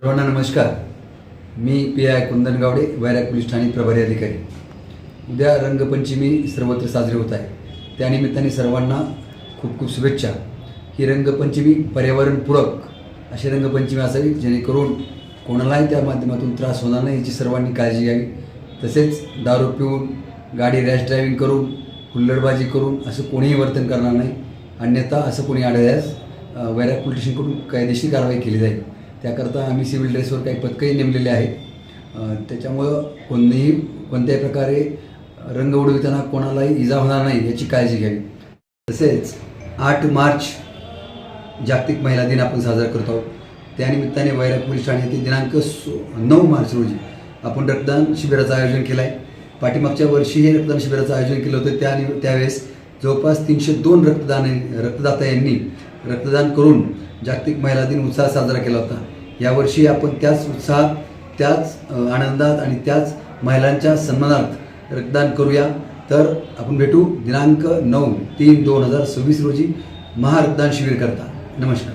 सर्वांना नमस्कार. मी पी.आय. कुंदन गावडे, वैराग पोलीस ठाणे प्रभारी अधिकारी. उद्या रंगपंचमी सर्वत्र साजरी होत आहे. त्यानिमित्ताने सर्वांना खूप खूप शुभेच्छा. ही रंगपंचमी पर्यावरणपूरक अशी रंगपंचमी असावी, जेणेकरून कोणालाही त्या माध्यमातून त्रास होणार नाही याची सर्वांनी काळजी घ्यावी. तसेच दारू पिऊन गाडी रॅश ड्रायव्हिंग करून हुल्लडबाजी करून असं कोणीही वर्तन करणार नाही. अन्यथा असं कोणी आढळल्यास वैराग पोलीस स्टेशनकडून कायदेशीर कारवाई केली जाईल. त्याकरता आम्ही सिव्हिल ड्रेसवर काही पथकंही नेमलेले आहेत. त्याच्यामुळं कोणत्याही प्रकारे रंग उडविताना कोणालाही इजा होणार नाही याची काळजी घ्यावी. तसेच 8 मार्च जागतिक महिला दिन आपण साजरा करत आहोत. त्यानिमित्ताने वैराग पोलीस ठाणे येथे दिनांक 9 मार्च रोजी आपण रक्तदान शिबिराचं आयोजन केलं आहे. पाठीमागच्या वर्षी हे रक्तदान शिबिराचं आयोजन केलं होतं. त्यावेळेस जवळपास 302 रक्तदाता यांनी रक्तदान करून जागतिक महिला दिन उत्साह साजरा केला होता. यावर्षी आपण त्याच उत्साहात, त्याच आनंदात आणि त्याच महिलांच्या सन्मानार्थ रक्तदान करूया. तर आपण भेटू दिनांक 9/3/2026 रोजी महारक्तदान शिबिर करता. नमस्कार.